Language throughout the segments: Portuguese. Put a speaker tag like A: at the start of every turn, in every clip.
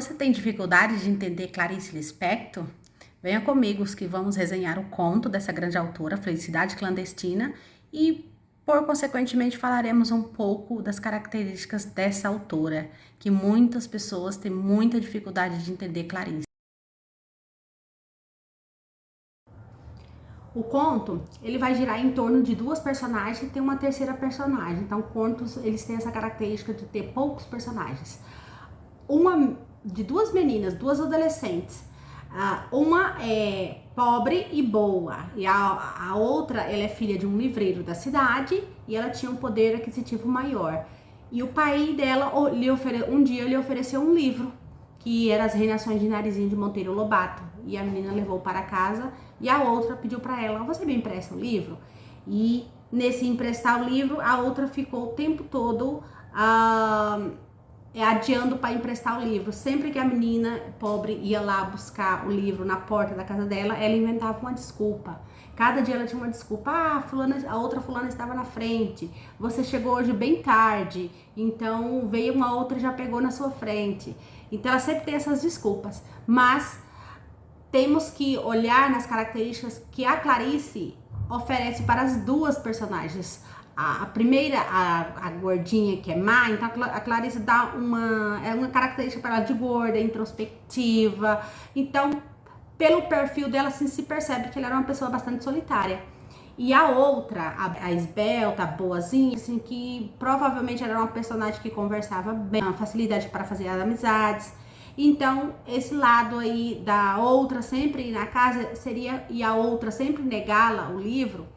A: Você tem dificuldade de entender Clarice Lispector? Venha comigo que vamos resenhar o conto dessa grande autora, Felicidade Clandestina, e, por consequentemente, falaremos um pouco das características dessa autora, que muitas pessoas têm muita dificuldade de entender Clarice. O conto, ele vai girar em torno de duas personagens e tem uma terceira personagem. Então, contos, eles têm essa característica de ter poucos personagens. Uma de duas meninas, duas adolescentes. Uma é pobre e boa, e a outra, ela é filha de um livreiro da cidade e ela tinha um poder aquisitivo maior. E o pai dela um dia lhe ofereceu um livro, que era As Reinações de Narizinho de Monteiro Lobato. E a menina levou para casa e a outra pediu para ela: você me empresta o livro? E nesse emprestar o livro, a outra ficou o tempo todo adiando para emprestar o livro. Sempre que a menina pobre ia lá buscar o livro na porta da casa dela, ela inventava uma desculpa. Cada dia ela tinha uma desculpa. A outra fulana estava na frente. Você chegou hoje bem tarde. Então veio uma outra e já pegou na sua frente. Então ela sempre tem essas desculpas. Mas temos que olhar nas características que a Clarice oferece para as duas personagens. A primeira, a gordinha, que é má, então a Clarice dá uma característica para ela de gorda, introspectiva. Então, pelo perfil dela, assim, se percebe que ela era uma pessoa bastante solitária. E a outra, a esbelta, a boazinha, assim, que provavelmente era uma personagem que conversava bem, uma facilidade para fazer as amizades. Então, esse lado aí da outra sempre ir na casa seria, e a outra sempre negá-la o livro,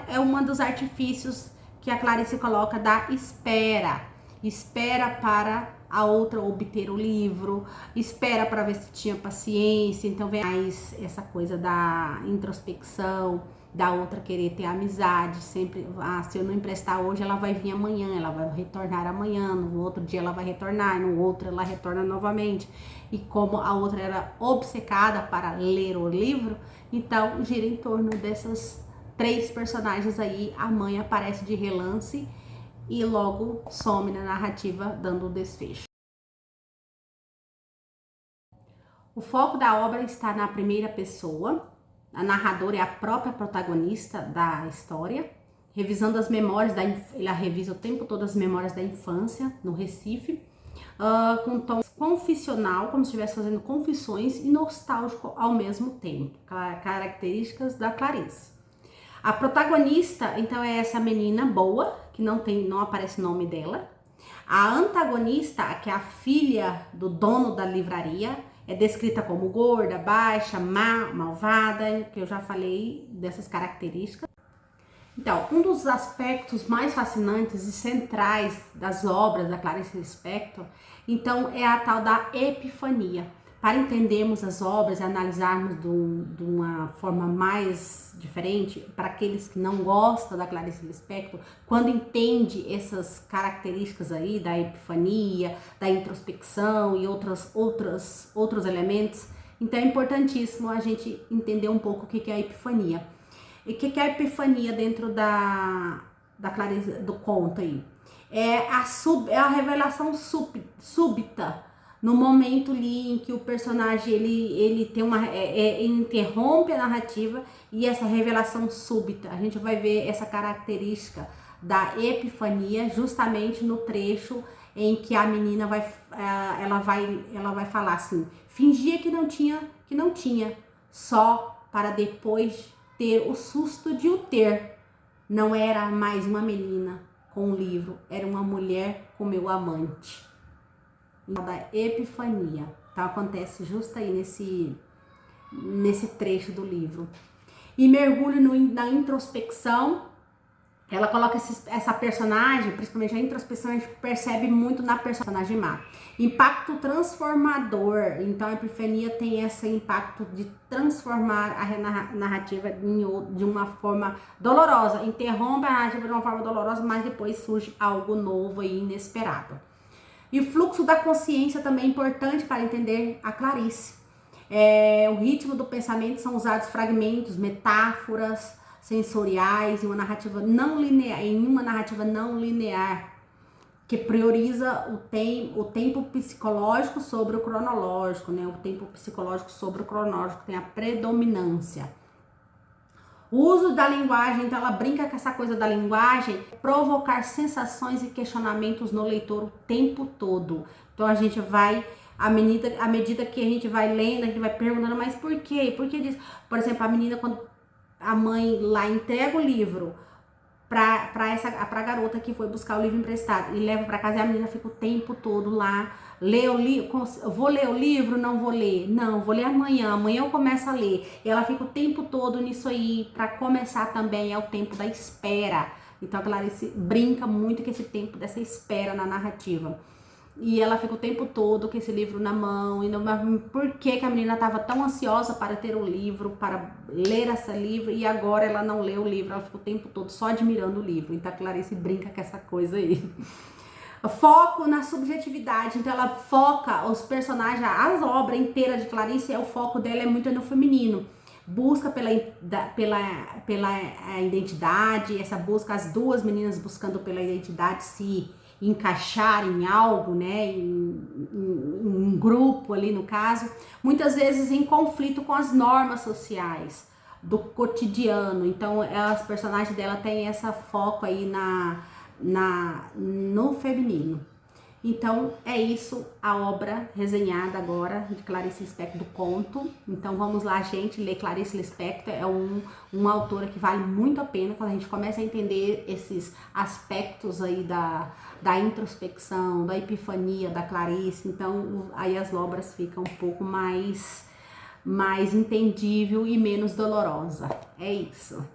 A: é um dos artifícios que a Clarice coloca da espera. Espera para a outra obter o livro, espera para ver se tinha paciência. Então vem mais essa coisa da introspecção, da outra querer ter amizade, sempre, se eu não emprestar hoje, ela vai vir amanhã, ela vai retornar amanhã, no outro dia ela vai retornar, no outro ela retorna novamente. E como a outra era obcecada para ler o livro, então gira em torno dessas três personagens aí. A mãe aparece de relance e logo some na narrativa, dando o desfecho. O foco da obra está na primeira pessoa. A narradora é a própria protagonista da história, revisando as memórias ela revisa o tempo todo as memórias da infância no Recife, com tom confissional, como se estivesse fazendo confissões, e nostálgico ao mesmo tempo. Características da Clarice. A protagonista, então, é essa menina boa, que não aparece o nome dela. A antagonista, que é a filha do dono da livraria, é descrita como gorda, baixa, má, malvada, que eu já falei dessas características. Então, um dos aspectos mais fascinantes e centrais das obras da Clarice Lispector, então, é a tal da epifania. Para entendermos as obras e analisarmos de uma forma mais diferente, para aqueles que não gostam da Clarice Lispector, quando entende essas características aí da epifania, da introspecção e outros elementos, então é importantíssimo a gente entender um pouco o que é a epifania. E o que é a epifania dentro da Clarice, do conto aí? É a revelação súbita, no momento ali em que o personagem ele tem ele interrompe a narrativa, e essa revelação súbita, a gente vai ver essa característica da epifania justamente no trecho em que a menina ela vai falar assim: fingia que não tinha, só para depois ter o susto de o ter. Não era mais uma menina com um livro, era uma mulher com meu amante. Da epifania. Então acontece justo aí nesse trecho do livro. E mergulho na introspecção. Ela coloca essa personagem, principalmente a introspecção, a gente percebe muito na personagem má. Impacto transformador. Então a epifania tem esse impacto de transformar a narrativa de uma forma dolorosa. Interrompe a narrativa de uma forma dolorosa, mas depois surge algo novo e inesperado. E o fluxo da consciência também é importante para entender a Clarice. O ritmo do pensamento, são usados fragmentos, metáforas sensoriais em uma narrativa não linear, que prioriza o tempo psicológico sobre o cronológico, né? O tempo psicológico sobre o cronológico tem a predominância. O uso da linguagem, então ela brinca com essa coisa da linguagem, provocar sensações e questionamentos no leitor o tempo todo. Então a gente vai, à medida que a gente vai lendo, a gente vai perguntando, mas por quê? Por que disso? Por exemplo, a menina, quando a mãe lá entrega o livro pra garota que foi buscar o livro emprestado e leva pra casa, e a menina fica o tempo todo lá, vou ler o livro, não vou ler, não, vou ler amanhã eu começo a ler, e ela fica o tempo todo nisso aí. Pra começar também é o tempo da espera, então a Clarice brinca muito com esse tempo dessa espera na narrativa. E ela fica o tempo todo com esse livro na mão. E não, mas por que a menina estava tão ansiosa para ter o livro, para ler esse livro, e agora ela não lê o livro? Ela fica o tempo todo só admirando o livro. Então a Clarice brinca com essa coisa aí. Foco na subjetividade. Então ela foca os personagens, a obra inteira de Clarice, o foco dela é muito no feminino. Busca pela identidade, essa busca, as duas meninas buscando pela identidade, se encaixar em algo, né, em um grupo ali no caso, muitas vezes em conflito com as normas sociais do cotidiano. Então as personagens dela têm essa foco aí no feminino. Então é isso, a obra resenhada agora de Clarice Lispector, do conto. Então vamos lá, gente, ler Clarice Lispector. É uma autora que vale muito a pena quando a gente começa a entender esses aspectos aí da introspecção, da epifania da Clarice. Então aí as obras ficam um pouco mais entendível e menos dolorosa. É isso.